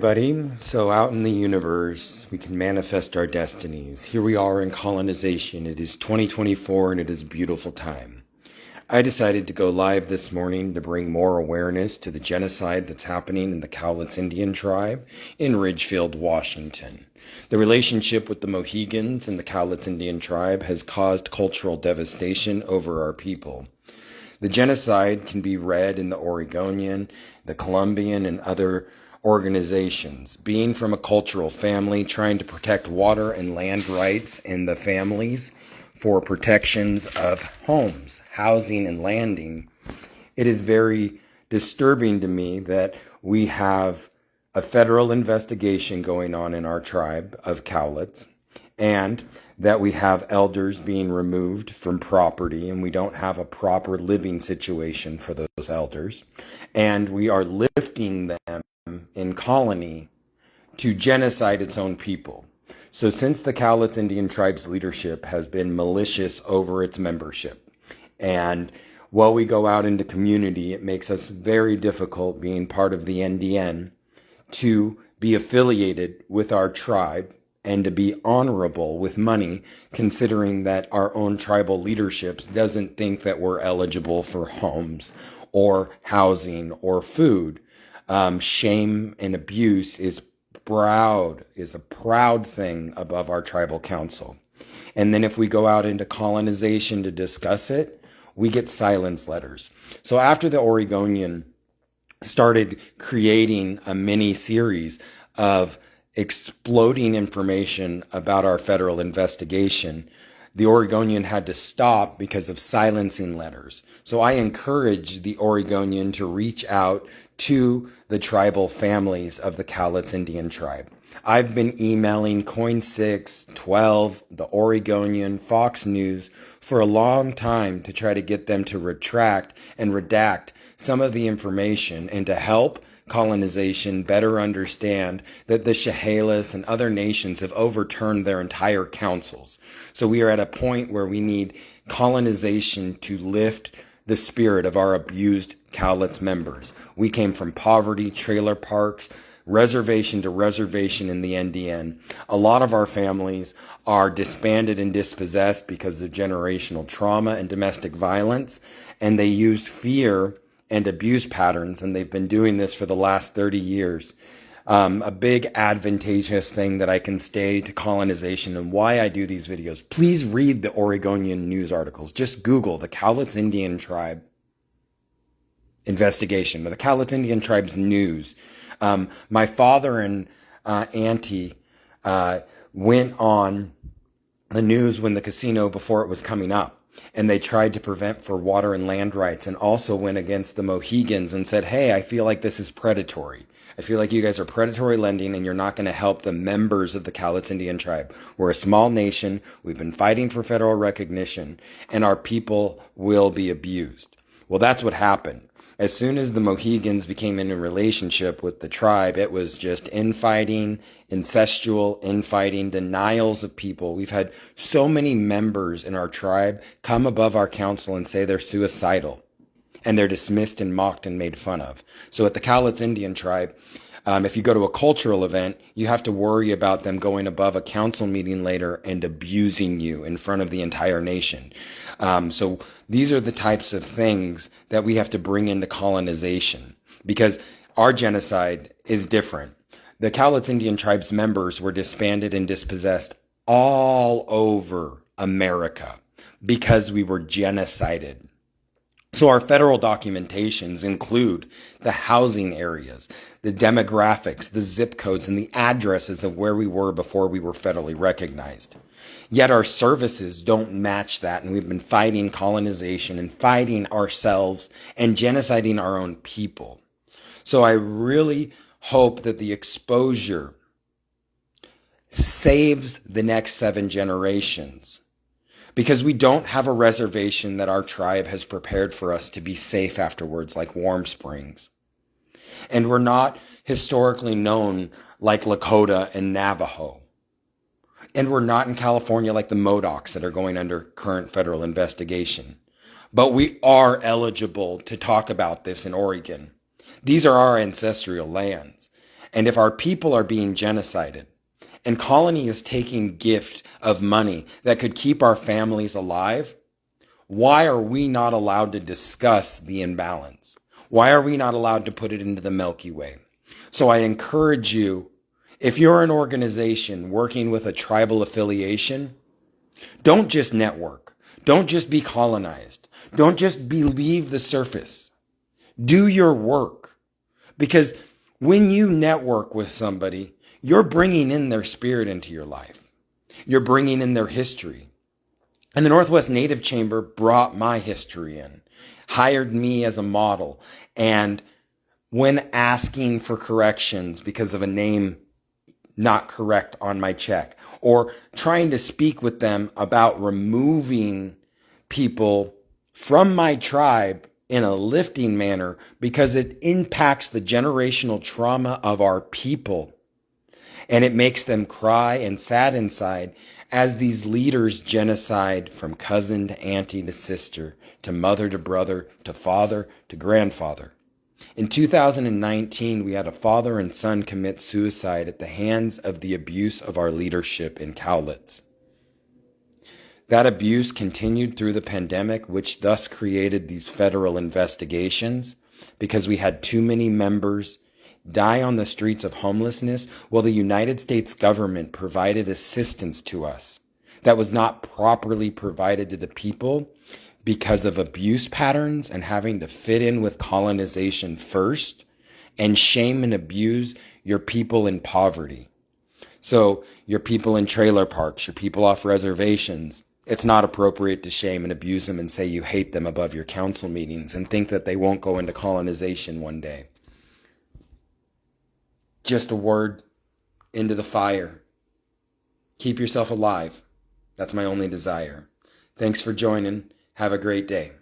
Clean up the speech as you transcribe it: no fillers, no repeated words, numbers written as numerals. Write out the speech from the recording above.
Buddy, so out in the universe, we can manifest our destinies. Here we are in colonization. It is 2024 and it is a beautiful time. I decided to go live this morning to bring more awareness to the genocide that's happening in the Cowlitz Indian tribe in Ridgefield, Washington. The relationship with the Mohegans and the Cowlitz Indian tribe has caused cultural devastation over our people. The genocide can be read in the Oregonian, the Columbian, and other organizations. Being from a cultural family, trying to protect water and land rights in the families for protections of homes, housing, and landing, it is very disturbing to me that we have a federal investigation going on in our tribe of Cowlitz, and that we have elders being removed from property, and we don't have a proper living situation for those elders, and we are lifting them in colony to genocide its own people. So since the Cowlitz Indian tribe's leadership has been malicious over its membership, and while we go out into community, it makes us very difficult being part of the NDN to be affiliated with our tribe and to be honorable with money, considering that our own tribal leaderships doesn't think that we're eligible for homes or housing or food. Shame and abuse is a proud thing above our tribal council. And then if we go out into colonization to discuss it, we get silence letters. So after the Oregonian started creating a mini series of exploding information about our federal investigation, the Oregonian had to stop because of silencing letters. So I encourage the Oregonian to reach out to the tribal families of the Cowlitz Indian tribe. I've been emailing Coin6, 12, the Oregonian, Fox News for a long time to try to get them to retract and redact some of the information and to help colonization better understand that the Chehalis and other nations have overturned their entire councils. So we are at a point where we need colonization to lift the spirit of our abused Cowlitz members. We came from poverty, trailer parks, reservation to reservation in the NDN. A lot of our families are disbanded and dispossessed because of generational trauma and domestic violence, and they used fear and abuse patterns, and they've been doing this for the last 30 years. A big advantageous thing that I can say to colonization and why I do these videos. Please read the Oregonian news articles. Just Google the Cowlitz Indian tribe investigation, or the Cowlitz Indian tribe's news. My father and auntie went on the news when the casino before it was coming up. And they tried to prevent for water and land rights, and also went against the Mohegans and said, hey, I feel like this is predatory. I feel like you guys are predatory lending and you're not going to help the members of the Cowlitz Indian tribe. We're a small nation. We've been fighting for federal recognition, and our people will be abused. Well, that's what happened. As soon as the Mohegans became in a relationship with the tribe, it was just infighting, incestual infighting, denials of people. We've had so many members in our tribe come above our council and say they're suicidal, and they're dismissed and mocked and made fun of. So at the Cowlitz Indian tribe, if you go to a cultural event, you have to worry about them going above a council meeting later and abusing you in front of the entire nation. So these are the types of things that we have to bring into colonization, because our genocide is different. The Cowlitz Indian tribe's members were disbanded and dispossessed all over America because we were genocided. So our federal documentations include the housing areas, the demographics, the zip codes, and the addresses of where we were before we were federally recognized. Yet our services don't match that, and we've been fighting colonization and fighting ourselves and genociding our own people. So I really hope that the exposure saves the next 7 generations. Because we don't have a reservation that our tribe has prepared for us to be safe afterwards, like Warm Springs. And we're not historically known like Lakota and Navajo. And we're not in California like the Modocs that are going under current federal investigation. But we are eligible to talk about this in Oregon. These are our ancestral lands. And if our people are being genocided, and Colony is taking gift of money that could keep our families alive, why are we not allowed to discuss the imbalance? Why are we not allowed to put it into the Milky Way? So I encourage you, if you're an organization working with a tribal affiliation, don't just network. Don't just be colonized. Don't just believe the surface. Do your work. Because when you network with somebody, you're bringing in their spirit into your life. You're bringing in their history. And the Northwest Native Chamber brought my history in, hired me as a model. And when asking for corrections because of a name not correct on my check, or trying to speak with them about removing people from my tribe in a lifting manner because it impacts the generational trauma of our people. And it makes them cry and sad inside as these leaders genocide from cousin to auntie to sister, to mother to brother, to father to grandfather. In 2019, we had a father and son commit suicide at the hands of the abuse of our leadership in Cowlitz. That abuse continued through the pandemic, which thus created these federal investigations because we had too many members die on the streets of homelessness while the United States government provided assistance to us that was not properly provided to the people because of abuse patterns and having to fit in with colonization first and shame and abuse your people in poverty. So your people in trailer parks, your people off reservations, it's not appropriate to shame and abuse them and say you hate them above your council meetings and think that they won't go into colonization one day. Just a word into the fire. Keep yourself alive. That's my only desire. Thanks for joining. Have a great day.